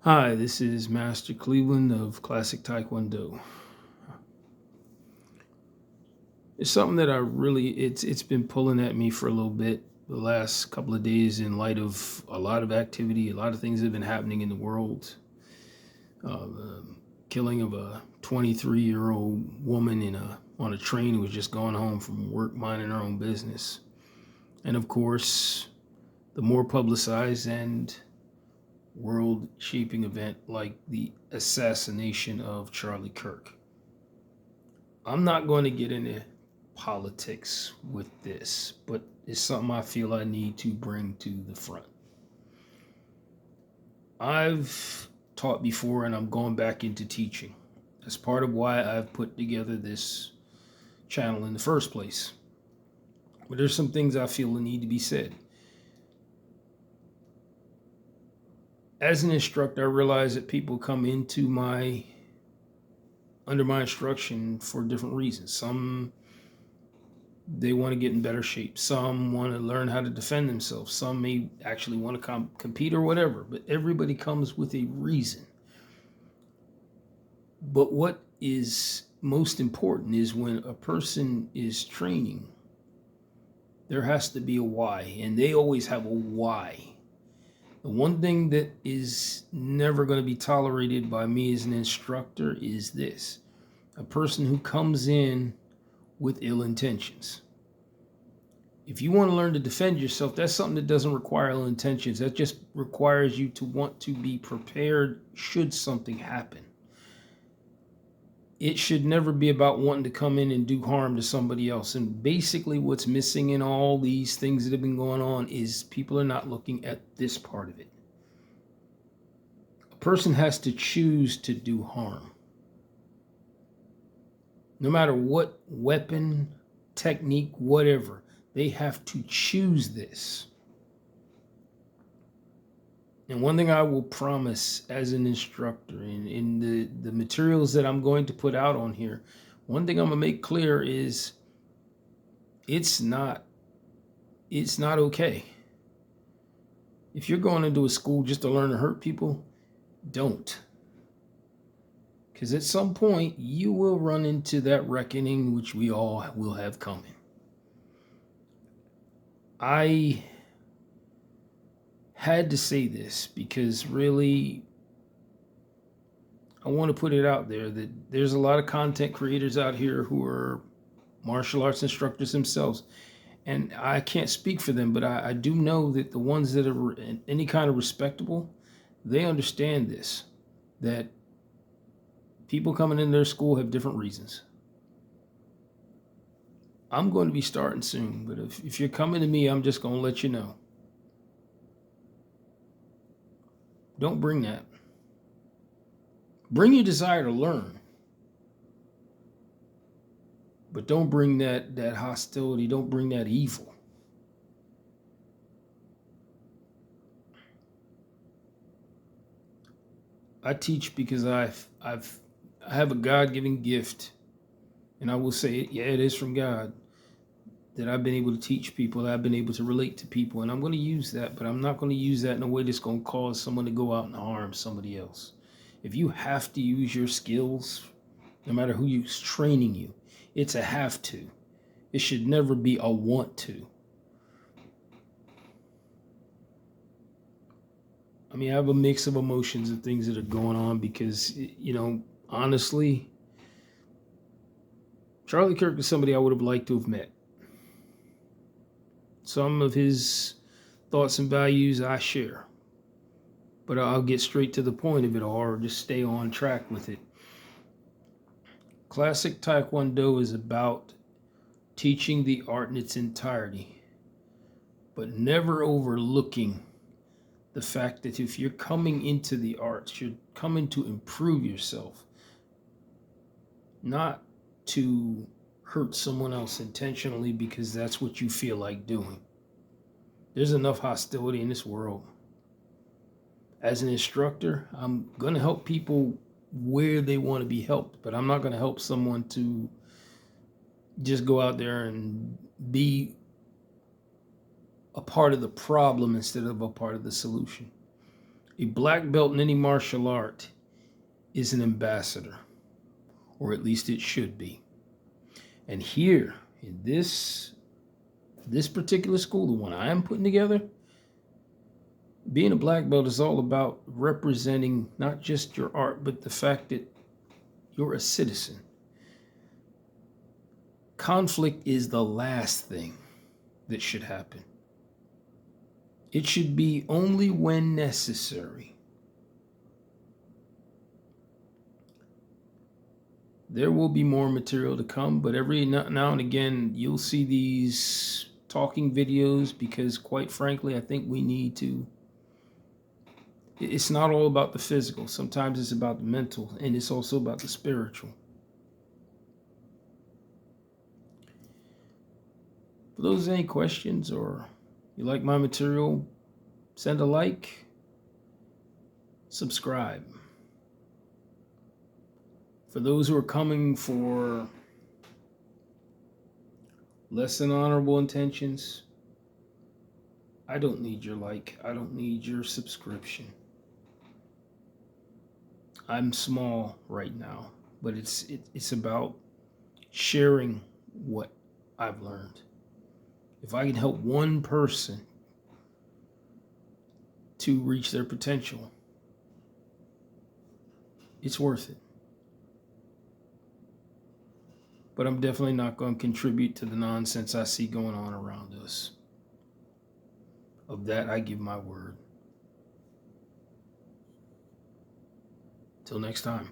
Hi, this is Master Cleveland of Classic Taekwondo. It's something that it's been pulling at me for a little bit the last couple of days in light of a lot of activity, a lot of things that have been happening in the world. The killing of a 23-year-old woman on a train who was just going home from work minding her own business. And of course, the more publicized and world shaping event like the assassination of Charlie Kirk. I'm not going to get into politics with this, but it's something I feel I need to bring to the front. I've taught before and I'm going back into teaching. That's part of why I've put together this channel in the first place. But there's some things I feel need to be said. As an instructor, I realize that people come into my under my instruction for different reasons. Some they want to get in better shape. Some want to learn how to defend themselves. Some may actually want to compete or whatever. But everybody comes with a reason. But what is most important is when a person is training, there has to be a why. And they always have a why. The one thing that is never going to be tolerated by me as an instructor is this: a person who comes in with ill intentions. If you want to learn to defend yourself, that's something that doesn't require ill intentions. That just requires you to want to be prepared should something happen. It should never be about wanting to come in and do harm to somebody else. And basically what's missing in all these things that have been going on is people are not looking at this part of it. A person has to choose to do harm. No matter what weapon, technique, whatever, they have to choose this. And one thing I will promise as an instructor in the materials that I'm going to put out on here, one thing I'm going to make clear is it's not okay. If you're going into a school just to learn to hurt people, don't. Because at some point you will run into that reckoning which we all will have coming. I had to say this because really I want to put it out there that there's a lot of content creators out here who are martial arts instructors themselves. And I can't speak for them, but I do know that the ones that are any kind of respectable, they understand this, that people coming in their school have different reasons. I'm going to be starting soon, but if you're coming to me, I'm just going to let you know. Don't bring that. Bring your desire to learn, but don't bring that hostility. Don't bring that evil. I teach because I have a God-given gift, and I will say it. Yeah, it is from God that I've been able to teach people. That I've been able to relate to people, and I'm going to use that. But I'm not going to use that in a way that's going to cause someone to go out and harm somebody else. If you have to use your skills, no matter who's training you, it's a have to. It should never be a want to. I mean, I have a mix of emotions and things that are going on because, honestly, Charlie Kirk is somebody I would have liked to have met. Some of his thoughts and values I share, but I'll get straight to the point of it all or just stay on track with it. Classic Taekwondo is about teaching the art in its entirety, but never overlooking the fact that if you're coming into the arts, you're coming to improve yourself, not to hurt someone else intentionally because that's what you feel like doing. There's enough hostility in this world. As an instructor, I'm going to help people where they want to be helped, but I'm not going to help someone to just go out there and be a part of the problem instead of a part of the solution. A black belt in any martial art is an ambassador, or at least it should be. And here in this particular school, the one I am putting together, being a black belt is all about representing not just your art, but the fact that you're a citizen. Conflict is the last thing that should happen. It should be only when necessary. There will be more material to come, but every now and again, you'll see these talking videos because, quite frankly, I think we need to. It's not all about the physical. Sometimes it's about the mental, and it's also about the spiritual. For those any questions or you like my material, send a like, subscribe. For those who are coming for less than honorable intentions, I don't need your like. I don't need your subscription. I'm small right now, but it's about sharing what I've learned. If I can help one person to reach their potential, it's worth it. But I'm definitely not going to contribute to the nonsense I see going on around us. Of that, I give my word. Till next time.